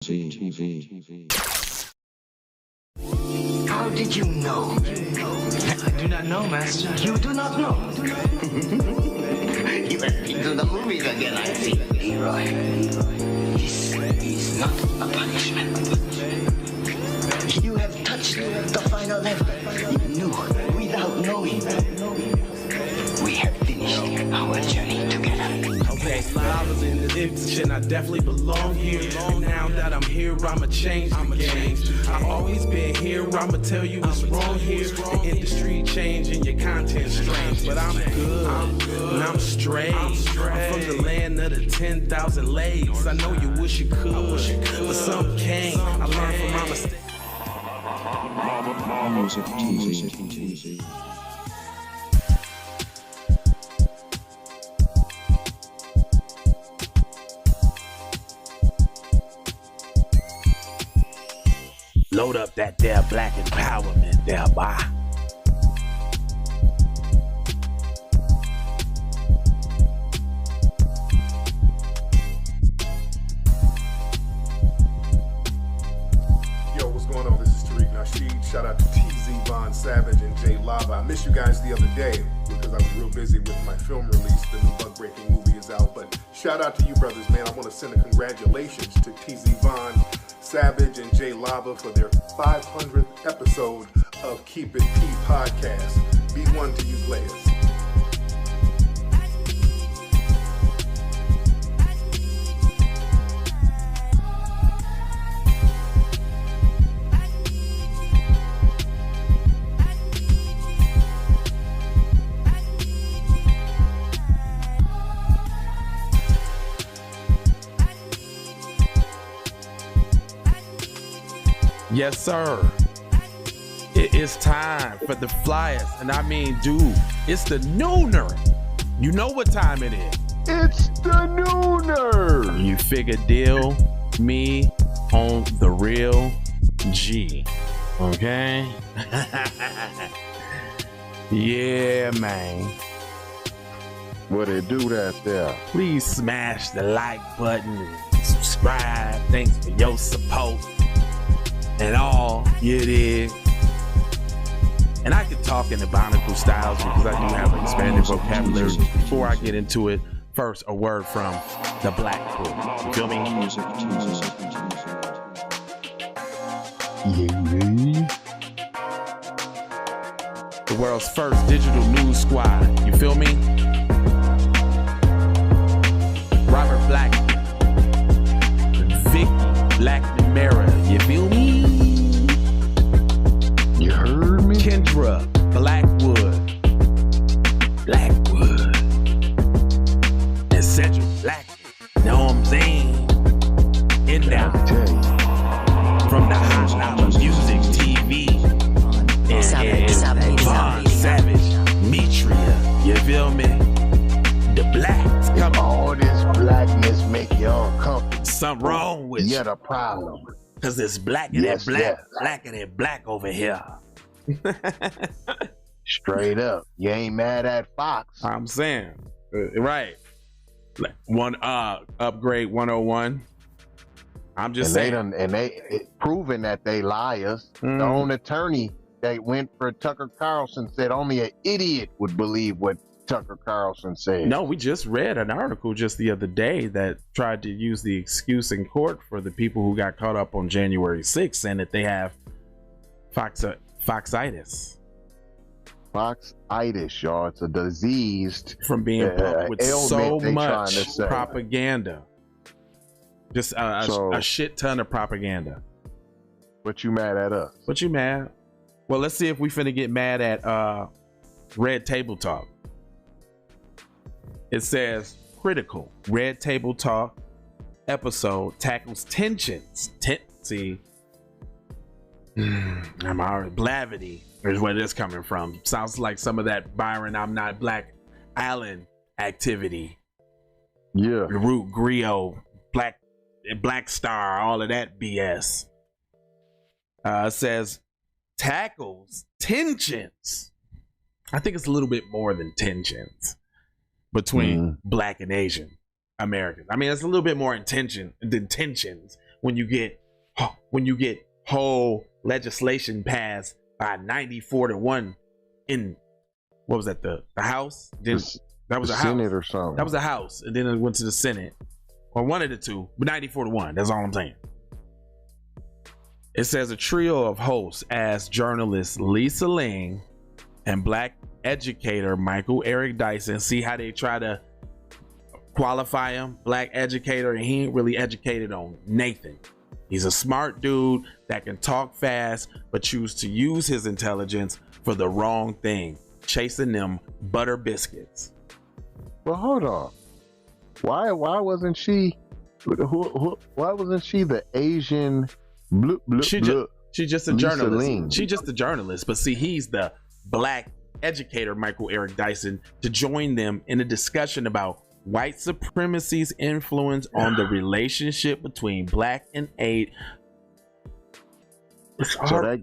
TV. How did you know? I do not know, Master. You do not know? You have been to the movies again, I see. Leroy, this is not a punishment. You have touched the final level. You knew without knowing. We have finished our journey together. Okay, I was in the shit, I definitely belong here. And now that I'm here, I'ma change the game. I've always been here, I'ma tell you what's wrong here. The industry changing, your content strange, but I'm good, and I'm straight. I'm from the land of the 10,000 legs. I know you wish you could, but some can't. I learned from my mistakes. Music TV. Load up that there black empowerment there, boy. Yo, what's going on? This is Tariq Nasheed. Shout out to TZ, Von Savage, and Jay Lava. I missed you guys the other day because I was real busy with my film release. The new Bug Breaking movie is out. But shout out to you brothers, man. I want to send a congratulations to TZ, Von Savage, and Jay Lava for their 500th episode of Keep It P podcast. Be one to you players. Yes, sir. It is time for the flyers, and I mean, dude, it's the nooner. You know what time it is. It's the nooner. You figure deal me on the real G. Okay? Yeah, man. What it do that there? Please smash the like button and subscribe. Thanks for your support and all you did. And I could talk in the barnacle styles because I do have an expanded vocabulary. Before I get into it, first a word from the Black Book. You feel me? Yeah. The world's first digital news squad. You feel me? Robert Black, Vicky Blackmara. You feel me? You heard me? Kendra Blackwood, and Cedric Black. Know what I'm saying? And now from the Hotlvamusictv and Von Savage, Mitria. You feel me? The blacks come on. All this blackness make you uncomfortable. Something wrong with you. You're the problem. Cause it's black and Yes, black, yes. blacker than black over here. Straight up. You ain't mad at Fox. I'm saying, right? One upgrade 101. I'm just saying. They proving that they liars. The own attorney that went for Tucker Carlson said only an idiot would believe what Tucker Carlson said. No, we just read an article just the other day that tried to use the excuse in court for the people who got caught up on January 6th, saying that they have foxitis. Foxitis, y'all. It's a disease From being pumped with so much say. propaganda. Just a shit ton of propaganda. But you mad at us? What you mad? Well, let's see if we finna get mad at Red Table Talk. It says critical Red Table Talk episode tackles tensions. See, I'm already blavity is where this coming from. Sounds like some of that Byron I'm Not Black Allen activity. Yeah. Root Griot, Black Star, all of that BS. It says tackles tensions. I think it's a little bit more than tensions between Black and Asian Americans. I mean, it's a little bit more than tensions when you get whole legislation passed by 94-1 in what was that, the House? Then that was a House. Senate or something. That was a House, and then it went to the Senate, or one of the two, but 94-1. That's all I'm saying. It says a trio of hosts asked journalist Lisa Ling and black educator Michael Eric Dyson. See how they try to qualify him, black educator, and he ain't really educated on Nathan. He's a smart dude that can talk fast, but choose to use his intelligence for the wrong thing, chasing them butter biscuits. Well, hold on. Why wasn't she? Why wasn't she the Asian? She's just a journalist. She's just a journalist. But see, he's the black educator, Michael Eric Dyson, to join them in a discussion about white supremacy's influence on the relationship between black and Asian. So that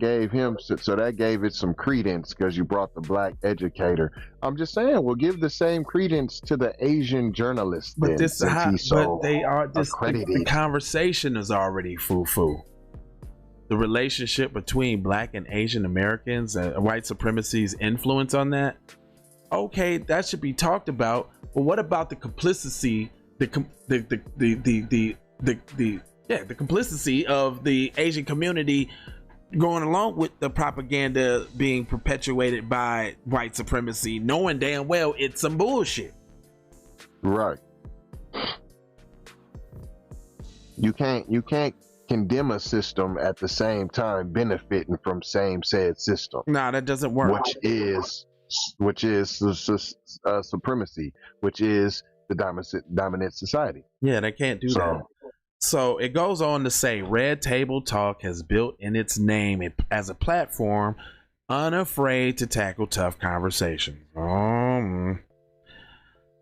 gave it some credence because you brought the black educator. I'm just saying, we'll give the same credence to the Asian journalist. But the conversation is already foo-foo. The relationship between black and Asian Americans and white supremacy's influence on that. Okay, that should be talked about. But what about the complicity, the complicity of the Asian community going along with the propaganda being perpetuated by white supremacy, knowing damn well it's some bullshit? Right. You can't condemn a system at the same time benefiting from same said system. Nah, that doesn't work. Which is supremacy, which is the dominant society. Yeah, they can't do that. So it goes on to say, Red Table Talk has built in its name as a platform unafraid to tackle tough conversations.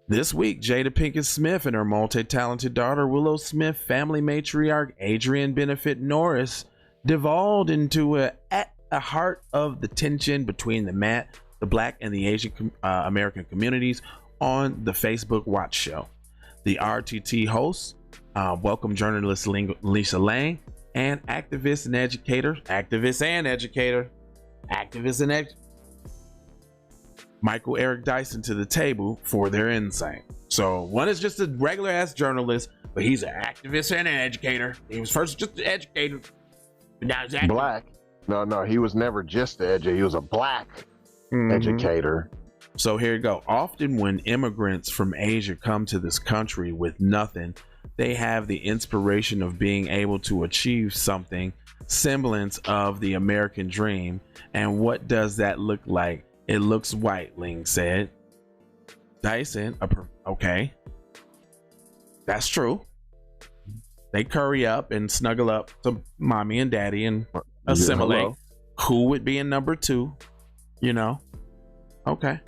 This week, Jada Pinkett Smith and her multi-talented daughter Willow Smith, family matriarch Adrienne Benefit Norris, devolved into at the heart of the tension between the black and the Asian American communities on the Facebook Watch Show. The RTT hosts welcome journalist Lisa Lang and activist and educator Michael Eric Dyson to the table for their insight. So one is just a regular ass journalist, but he's an activist and an educator. He was first just an educator, but now he's black. No, he was never just an educator. He was a black educator. So here you go. Often when immigrants from Asia come to this country with nothing, they have the inspiration of being able to achieve something semblance of the American dream. And what does that look like? It looks white, Ling said. Dyson, okay, that's true. They curry up and snuggle up to mommy and daddy and assimilate. Who would be in number two? You know, okay.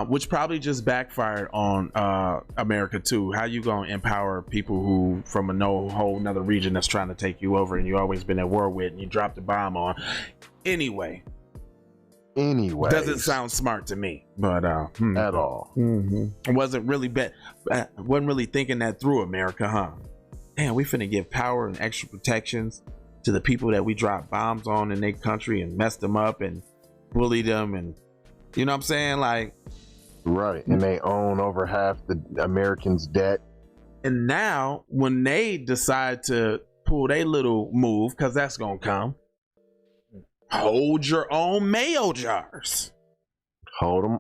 Which probably just backfired on America too. How you gonna empower people who from a whole nother region that's trying to take you over and you always been at war with and you dropped the bomb on? Anyway, doesn't sound smart to me, but at all. I wasn't really wasn't really thinking that through, America, huh? Damn, we finna give power and extra protections to the people that we dropped bombs on in their country and messed them up and bullied them, and you know what I'm saying, like, right? And they own over half the Americans' debt. And now, when they decide to pull their little move, because that's gonna come. Hold your own mayo jars. Hold them.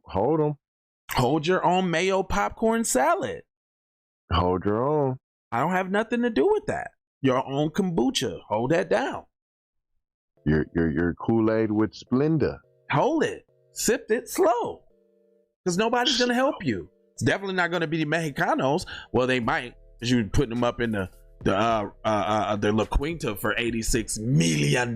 Hold your own mayo popcorn salad. Hold your own. I don't have nothing to do with that. Your own kombucha. Hold that down. Your Kool-Aid with Splenda. Hold it. Sip it slow. Because nobody's going to help you. It's definitely not going to be the Mexicanos. Well, they might. Because you're putting them up in the La Quinta for $86 million.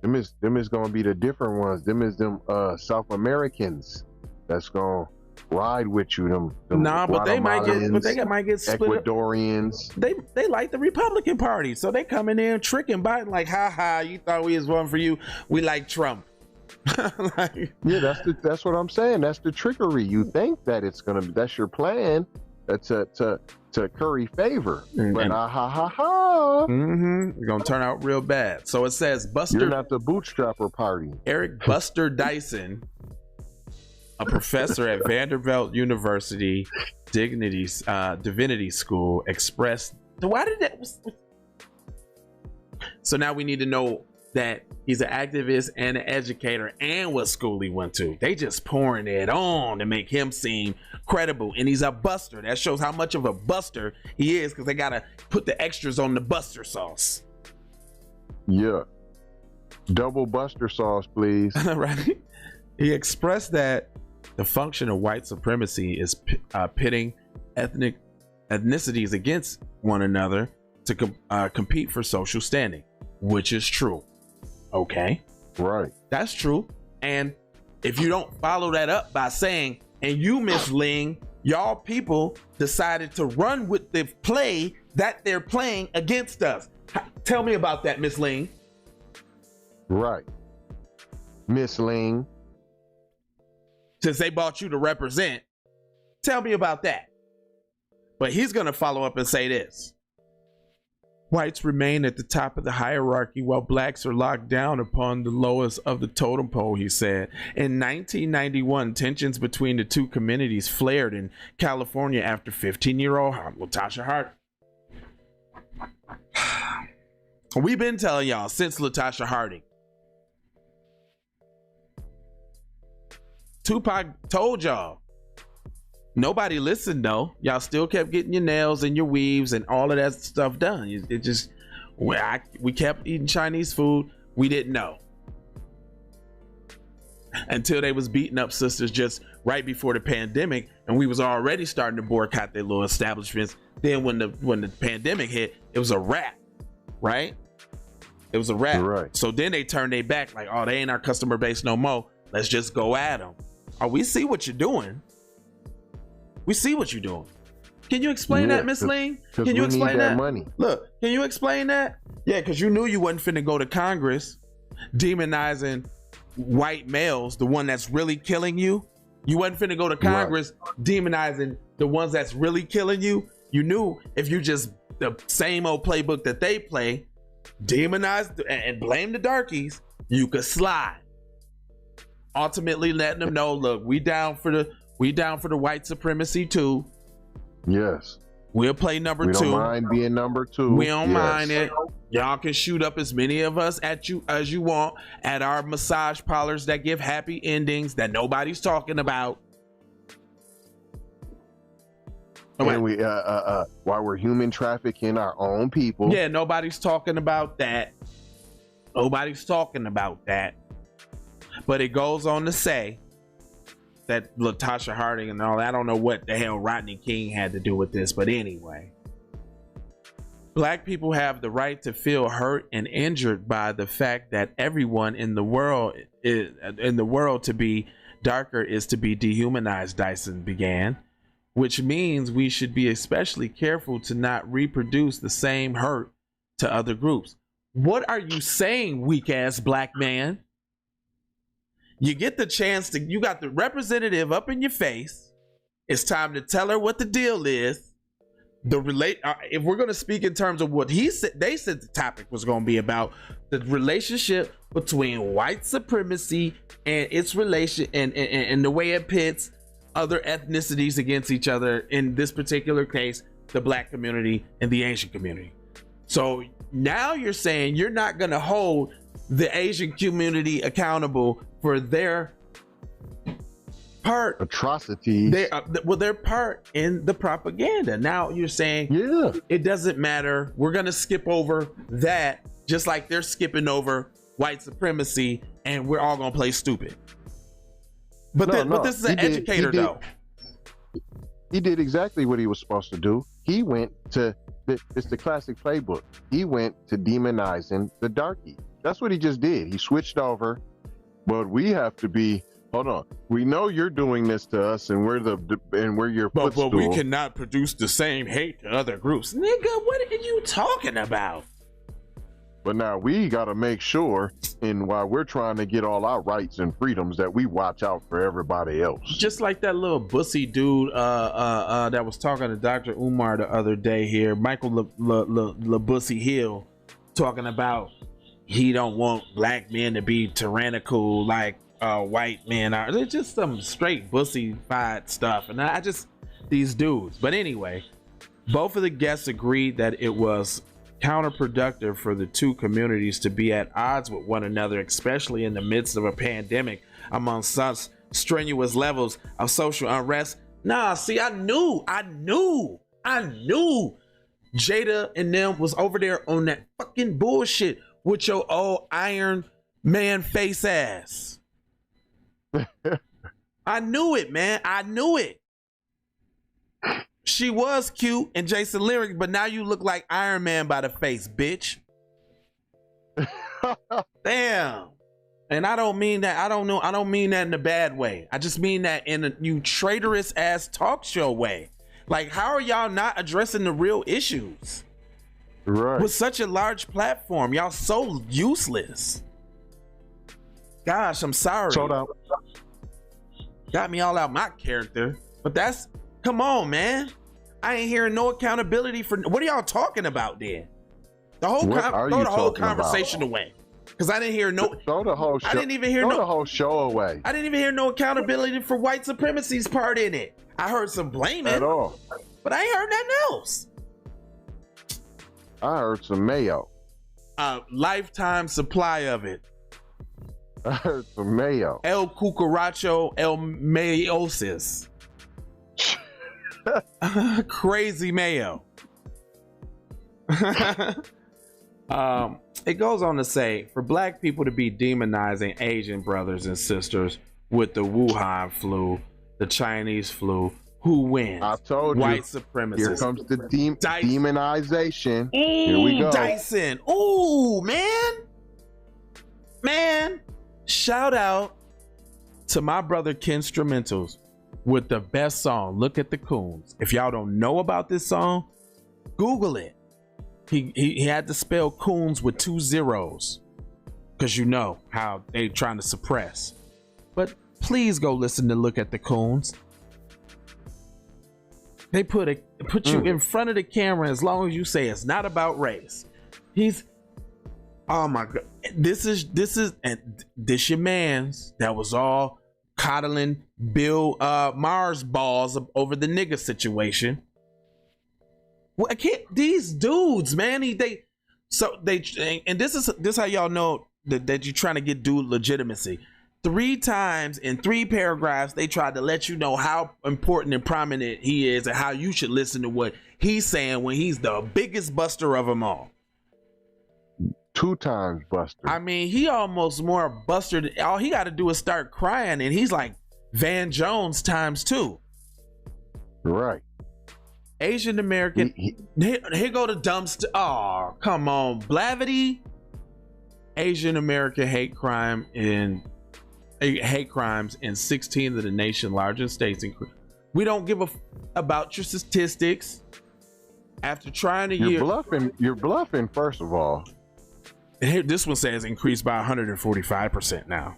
Them is gonna be the different ones. Them South Americans that's gonna ride with you. Them but they might get split Ecuadorians. They like the Republican Party, so they coming in tricking Biden like, ha, you thought we was one for you. We like Trump. Yeah, that's what I'm saying. That's the trickery. You think that it's gonna be, that's your plan, to to curry favor. But And- It's gonna turn out real bad. So it says Buster. You're not the bootstrapper party. Eric Buster Dyson, a professor at Vanderbilt University Divinity School, expressed. Why did that? So now we need to know that he's an activist and an educator and what school he went to. They just pouring it on to make him seem credible, and he's a buster. That shows how much of a buster he is, because they gotta put the extras on the buster sauce. Yeah. Double buster sauce, please. Right? He expressed that the function of white supremacy is pitting ethnicities against one another to compete for social standing, which is true. Okay, Right. that's true. And if you don't follow that up by saying, and you, Miss Ling, y'all people decided to run with the play that they're playing against us. Tell me about that, Miss Ling. Right. Miss Ling. Since they bought you to represent, tell me about that. But he's going to follow up and say this. Whites remain at the top of the hierarchy while blacks are locked down upon the lowest of the totem pole, he said. In 1991, tensions between the two communities flared in California after 15-year-old Latasha Harding. We've been telling y'all since Latasha Harding. Tupac told y'all. Nobody listened though. Y'all still kept getting your nails and your weaves and all of that stuff done. It just, we kept eating Chinese food. We didn't know until they was beating up sisters just right before the pandemic, and we was already starting to boycott their little establishments. Then when the pandemic hit, it was a wrap, right? It was a wrap. Right. So then they turned their back, like, oh, they ain't our customer base no more. Let's just go at them. Oh, we see what you're doing. We see what you're doing. Can you explain that, Miss Ling? Can you explain that? Money. Look, can you explain that? Yeah, because you knew you wasn't finna go to Congress demonizing white males, the one that's really killing you. You wasn't finna go to Congress demonizing the ones that's really killing you. You knew if you just the same old playbook that they play, demonize and blame the darkies, you could slide. Ultimately letting them know, look, we down for the white supremacy too. Yes. We'll play number We two. don't mind being number two. We don't Yes. mind it. Y'all can shoot up as many of us at you as you want at our massage parlors that give happy endings that nobody's talking about. And we while we're human trafficking our own people. Yeah, nobody's talking about that. Nobody's talking about that. But it goes on to say that Latasha Harding and all that, I don't know what the hell Rodney King had to do with this, but anyway. Black people have the right to feel hurt and injured by the fact that everyone in the world to be darker is to be dehumanized, Dyson began, which means we should be especially careful to not reproduce the same hurt to other groups. What are you saying, weak ass black man? You get the chance to, you got the representative up in your face. It's time to tell her what the deal is. If we're going to speak in terms of what he said, they said the topic was going to be about the relationship between white supremacy and its relation and the way it pits other ethnicities against each other. In this particular case, the black community and the Asian community. So now you're saying you're not going to hold the Asian community accountable for their part Atrocities. their part in the propaganda. Now you're saying it doesn't matter, we're gonna skip over that, just like they're skipping over white supremacy, and we're all gonna play stupid. But this is an educator though. He did exactly what he was supposed to do. He went to it's the classic playbook. He went to demonizing the darkie. That's what he just did. He switched over. But we have to be. Hold on. We know you're doing this to us, and we're your footstool. But we cannot produce the same hate to other groups, nigga. What are you talking about? But now we got to make sure, and while we're trying to get all our rights and freedoms, that we watch out for everybody else. Just like that little bussy dude that was talking to Dr. Umar the other day here, Michael LaBussy Hill, talking about he don't want black men to be tyrannical like white men are. They're just some straight bussy-fied stuff. And I just, these dudes. But anyway, both of the guests agreed that it was counterproductive for the two communities to be at odds with one another, especially in the midst of a pandemic among such strenuous levels of social unrest. Nah, see, I knew Jada and them was over there on that fucking bullshit with your old Iron Man face ass. I knew it, man. I knew it. She was cute and Jason Lyric, but now you look like Iron Man by the face, bitch. Damn. And I don't mean that. I don't mean that in a bad way. I just mean that in a you traitorous ass talk show way. Like, how are y'all not addressing the real issues? Right. With such a large platform, y'all so useless. Gosh, I'm sorry. Got me all out my character, but that's, come on, man. I ain't hearing no accountability for, what are y'all talking about then? The whole throw the whole conversation away. Because I didn't hear no, throw the whole show, I didn't even hear throw no, the whole show away. I didn't even hear no accountability for white supremacy's part in it. I heard some blaming At all. but I ain't heard nothing else. I heard some mayo. Lifetime supply of it. I heard some mayo. El Cucaracho, El Mayosis. Crazy mayo. It goes on to say, for black people to be demonizing Asian brothers and sisters with the Wuhan flu, the Chinese flu, who wins? I told white you. supremacists. Here comes the demonization. Here we go. Dyson. Ooh, man. Shout out to my brother Kinstrumentals with the best song, Look at the Coons. If y'all don't know about this song, Google it. He had to spell coons with 2 zeros because you know how they trying to suppress. But please go listen to Look at the Coons. They put you in front of the camera as long as you say it's not about race. Oh my god, this is and this your man's that was all coddling Bill Mars balls over the nigga situation. Well, I can't, these dudes, man, and this is how y'all know that you're trying to get dude legitimacy. 3 times in 3 paragraphs, they tried to let you know how important and prominent he is and how you should listen to what he's saying when he's the biggest buster of them all. 2 times buster. I mean, he almost more buster. All he got to do is start crying, and he's like Van Jones times 2. Right. Asian American. Here go the dumpster. Oh, come on, Blavity. Asian American hate crimes in 16 of the nation's largest states. We don't give about your statistics. After trying to you're bluffing. First of all, here this one says increased by 145% now.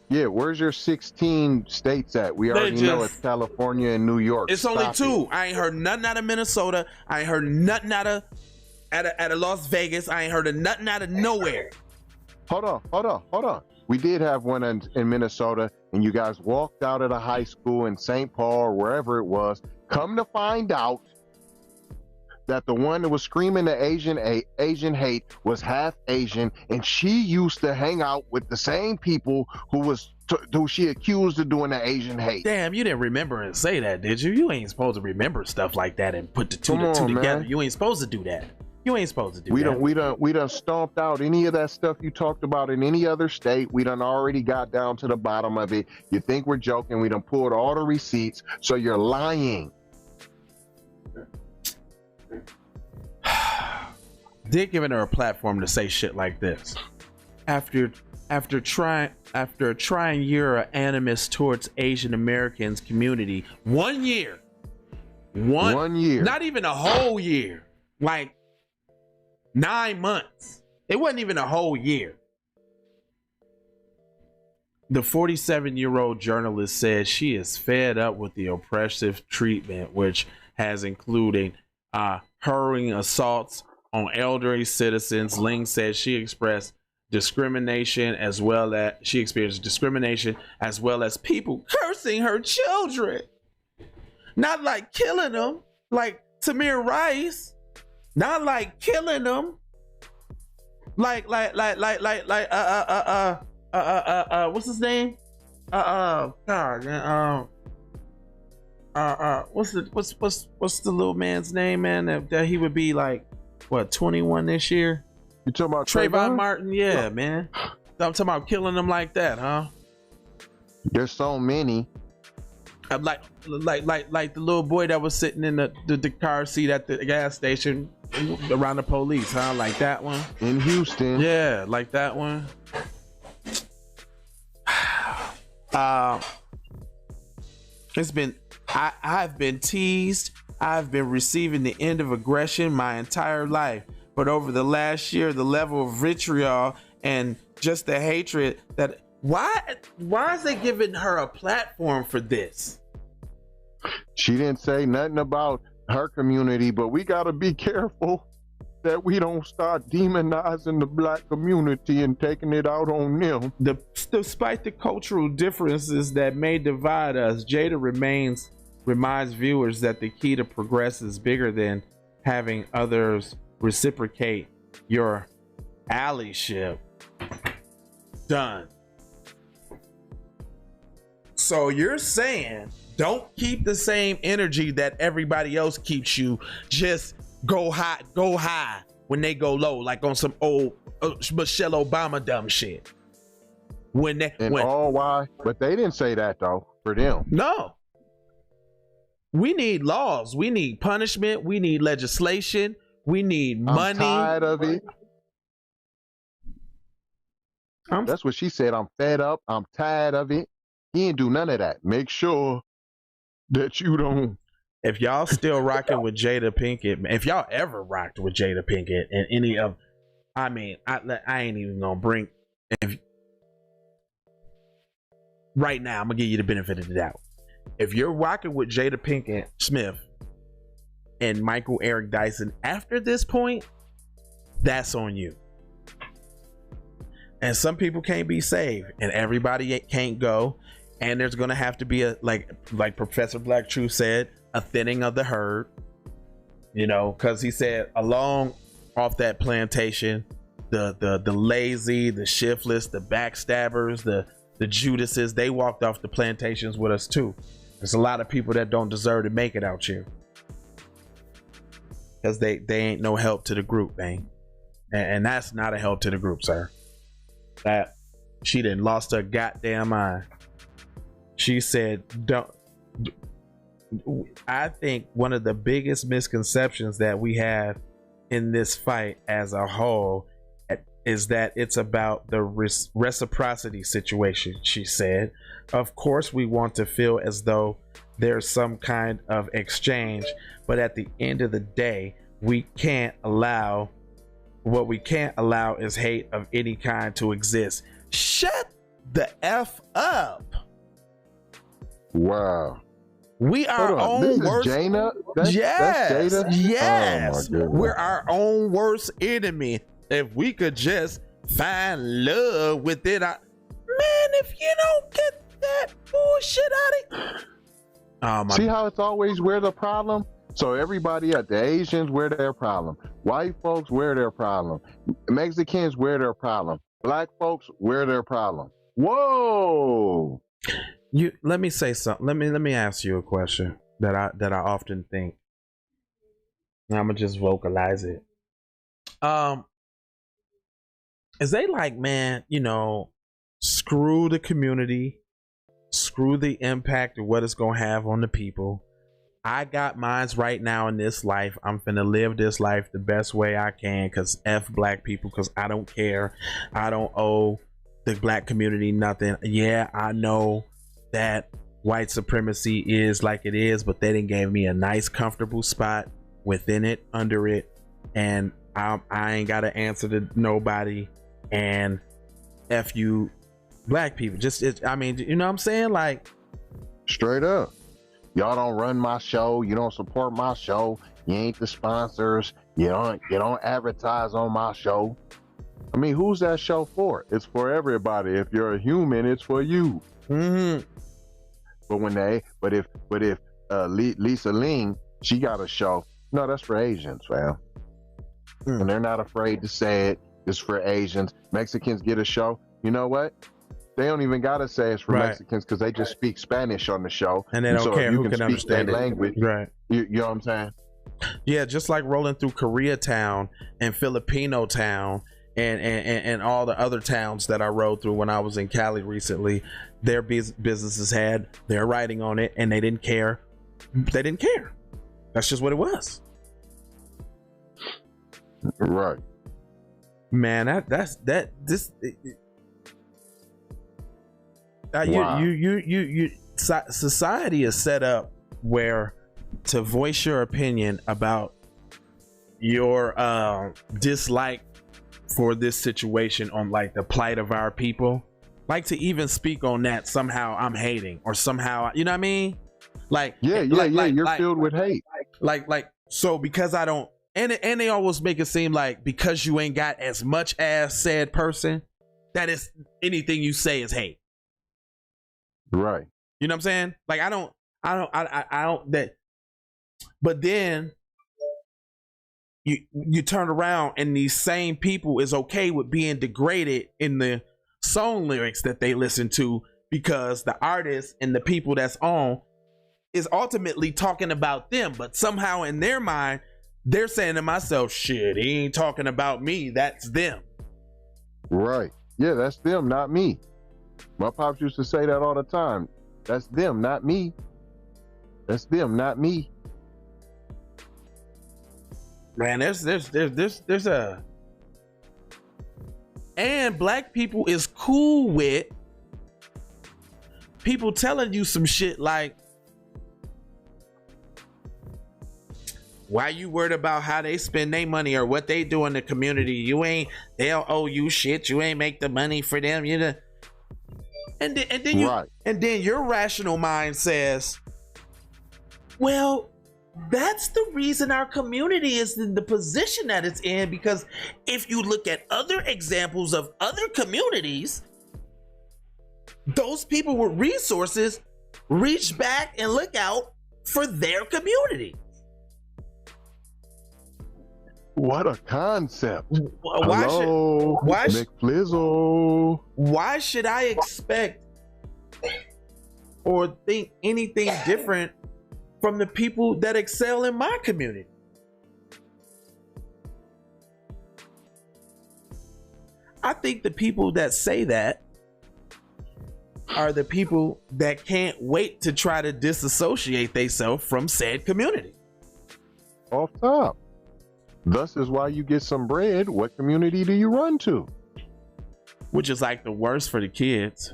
Yeah, where's your 16 states at? We already know it's California and New York. It's only 2. I ain't heard nothing out of Minnesota. I ain't heard nothing out of Las Vegas. I ain't heard of nothing out of nowhere. Hold on. We did have one in Minnesota, and you guys walked out of the high school in St. Paul or wherever it was. Come to find out that the one that was screaming the Asian hate was half Asian, and she used to hang out with the same people who she accused of doing the Asian hate. Damn, you didn't remember and say that, did you? You ain't supposed to remember stuff like that and put the two together. You ain't supposed to do that. You ain't supposed to do that. We done stomped out any of that stuff you talked about in any other state. We done already got down to the bottom of it. You think we're joking? We done pulled all the receipts. So you're lying. They're giving her a platform to say shit like this. After a trying year of animus towards Asian Americans community, 1 year, not even a whole year, like 9 months. It wasn't even a whole year. The 47-year-old journalist said she is fed up with the oppressive treatment, which has included hurrying assaults on elderly citizens. Ling said she expressed discrimination as well as she experienced discrimination as well as people cursing her children. Not like killing them, like Tamir Rice. Not like killing them. Like what's his name? What's the little man's name, man? That he would be like, what, 21 this year? You talking about Trayvon Martin? Yeah, man. I'm talking about killing them like that, huh? There's so many. Like the little boy that was sitting in the car seat at the gas station around the police, huh? Like that one in Houston. Yeah, like that one. It's been I've been teased. I've been receiving the end of aggression my entire life, but over the last year, the level of vitriol and just the hatred that why is they giving her a platform for this? She didn't say nothing about her community, but we got to be careful that we don't start demonizing the black community and taking it out on them. Despite the cultural differences that may divide us, Jada reminds viewers that the key to progress is bigger than having others reciprocate your allyship. Done. So you're saying don't keep the same energy that everybody else keeps you. Just go high when they go low, like on some old Michelle Obama dumb shit. Why? But they didn't say that though for them. No. We need laws. We need punishment. We need legislation. We need money. I'm tired of it. That's what she said. I'm fed up. I'm tired of it. He didn't do none of that. Make sure that you don't. If y'all still rocking with Jada Pinkett, if y'all ever rocked with Jada Pinkett and any of, I mean, I ain't even gonna bring. Right now, I'm gonna give you the benefit of the doubt. If you're rocking with Jada Pinkett Smith and Michael Eric Dyson after this point, that's on you. And some people can't be saved, and everybody can't go. And there's gonna have to be a like Professor Black Truth said, a thinning of the herd. You know, because he said along off that plantation, the lazy, the shiftless, the backstabbers, the Judases, they walked off the plantations with us too. There's a lot of people that don't deserve to make it out here because they ain't no help to the group, man. And that's not a help to the group, sir. That she done lost her goddamn mind. She said, I think one of the biggest misconceptions that we have in this fight as a whole is that it's about the reciprocity situation. She said, of course we want to feel as though there's some kind of exchange, but at the end of the day, what we can't allow is hate of any kind to exist. Shut the F up. Wow. We are our own worst. Jada? Yes. That's Jada? Yes. Oh, we're our own worst enemy. If we could just find love within our man, if you don't get that bullshit out of See how it's always we're the problem? So everybody at the Asians, we're their problem. White folks, we're their problem. Mexicans, we're their problem. Black folks, we're their problem. Whoa. Let me say something. Let me ask you a question that I often think. I'm gonna just vocalize it. Is they like, man, you know, screw the community, screw the impact of what it's gonna have on the people. I got mines right now in this life. I'm finna live this life the best way I can, cause F black people, cause I don't care. I don't owe the black community nothing. Yeah, I know that white supremacy is like it is, but they didn't give me a nice comfortable spot within it, under it, and I ain't got to answer to nobody, and F you black people. I mean, you know what I'm saying? Like, straight up. Y'all don't run my show. You don't support my show. You ain't the sponsors. You don't advertise on my show. I mean, who's that show for? It's for everybody. If you're a human, it's for you. Mm-hmm. But if Lisa Ling, she got a show. No, that's for Asians, fam. And they're not afraid to say it. It's for Asians. Mexicans get a show. You know what? They don't even gotta say it's for Mexicans because they just speak Spanish on the show, and they don't care who can understand that language. Right? You know what I'm saying? Yeah, just like rolling through Koreatown and Filipino Town and all the other towns that I rode through when I was in Cali recently. Their businesses had their writing on it, and they didn't care. They didn't care. That's just what it was. Right. Man, society is set up where to voice your opinion about your dislike for this situation on like the plight of our people, like to even speak on that, somehow I'm hating, or somehow, you know what I mean? Like, you're filled with hate. Like, so because I don't, and they always make it seem like because you ain't got as much as said person, that is anything you say is hate. Right. You know what I'm saying? Like, I don't that, but then you turn around and these same people is okay with being degraded in the song lyrics that they listen to, because the artist and the people that's on is ultimately talking about them, but somehow in their mind they're saying to myself, shit, he ain't talking about me, that's them. Right. Yeah, that's them, not me. My pops used to say that all the time. That's them, not me. That's them, not me. Man, there's a, and black people is cool with people telling you some shit like, why you worried about how they spend their money or what they do in the community? They'll owe you shit. You ain't make the money for them. You know. And then your rational mind says, well, that's the reason our community is in the position that it's in, because if you look at other examples of other communities, those people with resources reach back and look out for their community. What a concept. Why should I expect or think anything different from the people that excel in my community? I think the people that say that are the people that can't wait to try to disassociate themselves from said community. Off top. Thus is why you get some bread. What community do you run to? Which is like the worst for the kids.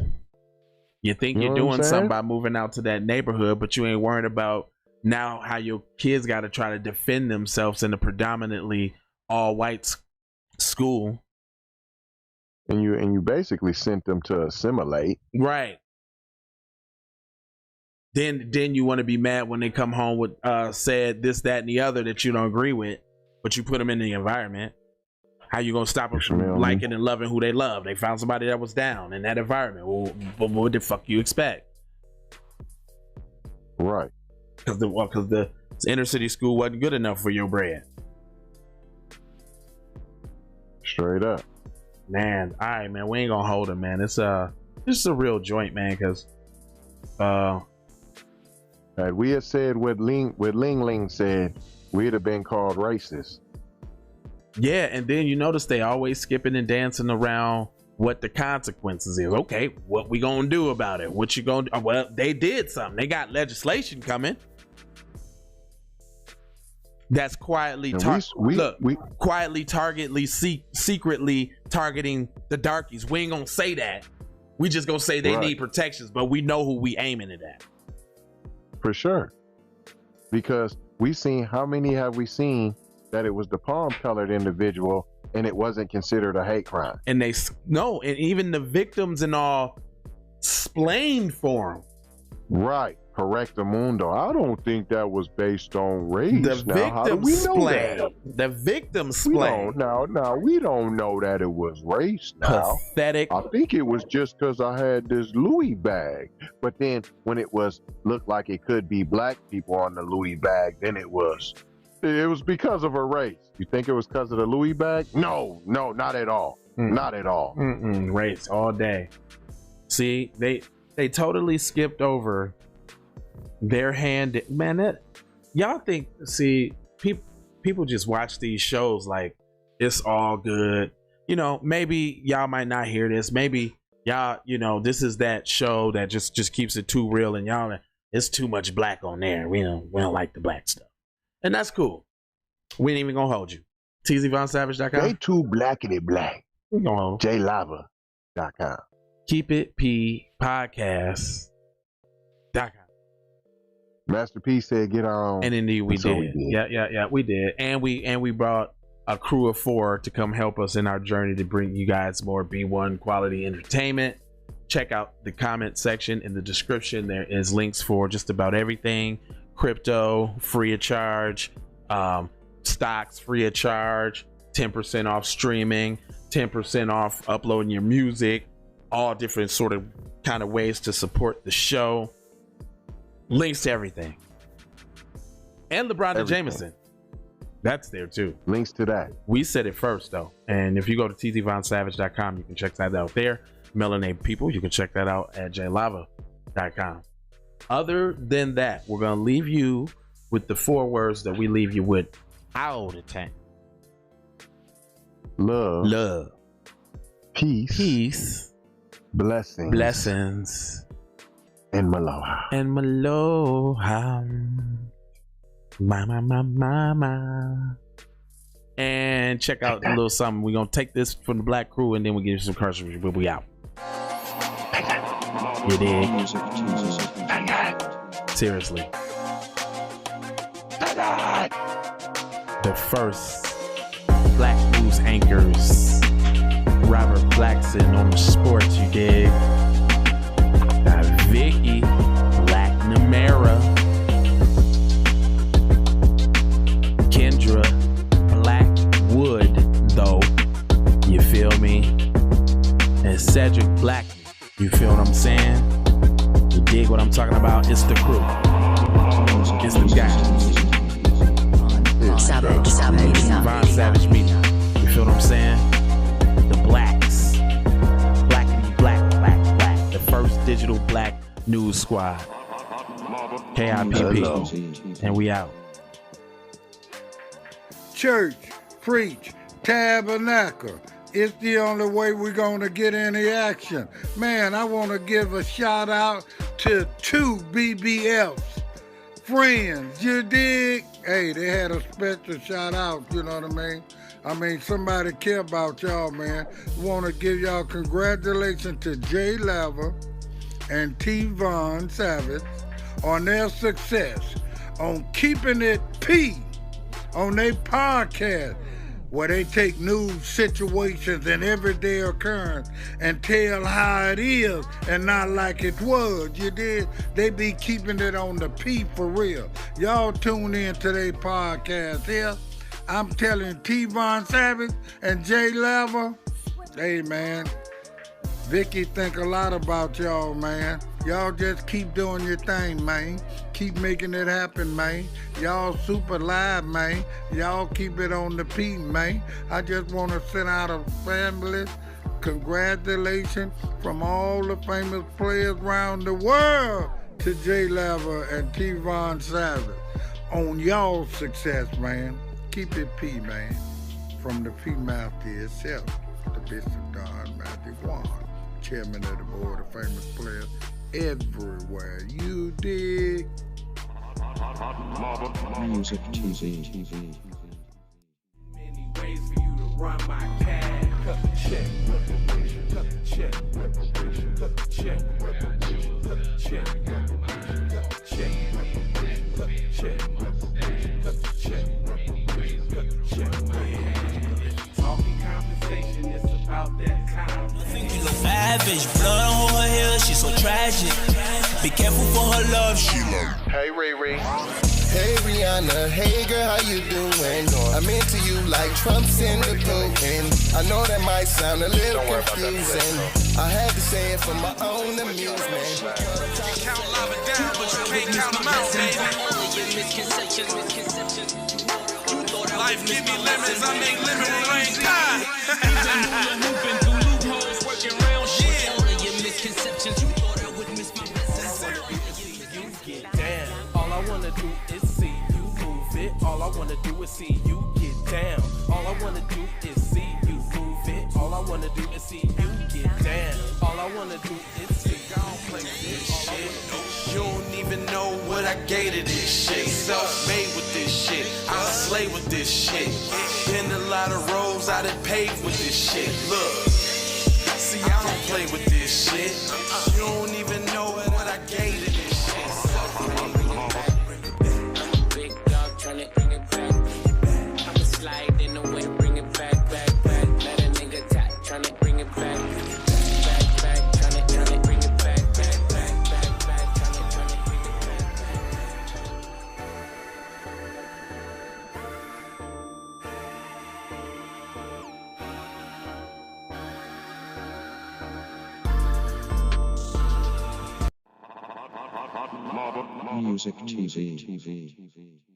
You think you're doing something by moving out to that neighborhood, but you ain't worried about now how your kids got to try to defend themselves in a predominantly all white school. And you basically sent them to assimilate. Right. Then you want to be mad when they come home with said this, that, and the other that you don't agree with, but you put them in the environment. How you gonna stop them from liking and loving who they love? They found somebody that was down in that environment. Well, what the fuck you expect? Right. Because the inner city school wasn't good enough for your bread. Straight up. Man, all right, man. We ain't gonna hold it, man. It's a real joint, man. Because we had said what Ling Ling said, we'd have been called racist. Yeah, and then you notice they always skipping and dancing around what the consequences is. Okay, what we gonna do about it? What you gonna do? Well, they did something. They got legislation coming that's quietly secretly targeting the darkies. We ain't gonna say that. We just gonna say they need protections, but we know who we aiming it at. For sure. Because we've seen, how many have we seen that it was the palm-colored individual, and it wasn't considered a hate crime. And and even the victims and all explained for them. Right, correcto mundo. I don't think that was based on race. The victims explained. The victims explained. No, we don't know that it was race now. Pathetic. I think it was just because I had this Louis bag. But then when it looked like it could be black people on the Louis bag, then it was because of a race. You think it was because of the Louis bag? No, not at all. Not at all. Race all day. See, they totally skipped over their hand. Man, y'all think, see, people just watch these shows like it's all good. You know, maybe y'all might not hear this. Maybe y'all, you know, this is that show that just keeps it too real, and y'all, it's too much black on there. We don't like the black stuff. And that's cool. We ain't even gonna hold you. TZVonSavage.com. They too blackity black. JLava.com. Keep It P Podcast.com. Master P said get on. And indeed we did. Yeah, we did. And we brought a crew of 4 to come help us in our journey to bring you guys more B1 quality entertainment. Check out the comment section in the description. There is links for just about everything. Crypto, free of charge. Stocks, free of charge. 10% off streaming. 10% off uploading your music. All different sort of kind of ways to support the show. Links to everything. And LeBron Jameson. That's there too. Links to that. We said it first though. And if you go to tzvonsavage.com, you can check that out there. Melanated people, you can check that out at jlava.com. Other than that, we're going to leave you with the 4 words that we leave you with all the time. Love. Peace. Blessings. And Maloha. Mama. And check out a little something. We're going to take this from the Black Crew, and then we'll give you some curses. We'll be out. You dig? Seriously. The first Black News anchors, Robert Blackson on the sports, you dig? Vicky Black Namera, Kendra Blackwood, though, you feel me? And Cedric Black, you feel what I'm saying? You dig what I'm talking about? It's the crew. It's the guys. Savage. Von Savage Media. You feel what I'm saying? The blacks. Black. The first digital black news squad. KIPP. And we out. Church, preach, tabernacle. It's the only way we're going to get any action. Man, I want to give a shout out to 2 BBFs. Friends, you dig? Hey, they had a special shout out, you know what I mean? Somebody care about y'all, man. Want to give y'all congratulations to Jay Lava and T. Von Savage on their success, on keeping it P, on their podcast, where they take news situations and everyday occurrence and tell how it is and not like it was. You did? They be keeping it on the P for real. Y'all tune in to their podcast here. I'm telling T. Von Savage and Jay Lava, hey man, Vicky think a lot about y'all, man. Y'all just keep doing your thing, man. Keep making it happen, man. Y'all super live, man. Y'all keep it on the P, man. I just want to send out a family congratulations from all the famous players around the world to Jay Lava and T. Von Savage on y'all's success, man. Keep it P, man. From the P Master itself, the Bishop Don Matthew Juan, chairman of the board of famous players everywhere. You dig? Music TV. Many ways for you to run my cash. Cut the check, reparation. Cut the check, reparation. Cut the check, reparation. Cut the check, reparation. Cut the check, reparation. Cut the check, reparation. Cut the check, reparation. Cut the check. savage. Blood on her hair, she's so tragic. Be careful for her love, she love. Hey, Riri. Hey Rihanna, hey girl, how you doing? I'm into you like Trump's in the Putin. I know that might sound a little confusing. I had to say it for my own amusement. You count lava down, but you can't count them out, baby. Life give me lemons, I make lemon rain pie. You've been through loopholes, working round shit. All of your misconceptions, you thought I would miss my message. You get down. All I wanna do is see you move it. All I wanna do is see you get down. All I wanna do is see you move it. All I wanna do is see you get down. All I wanna do is see you play this shit. You don't even know what I gave to this shit. Self-made with this shit. I slay with this shit. Been a lot of roads I done paved with this shit. Look, see I don't play with this shit. You don't even know what I gave to this shit. Big dog tryna bring it back. I'ma slide in the way, bring it back. Let a nigga tap, tryna bring it back. Tryna bring it back. Tryna bring it back. Music TV.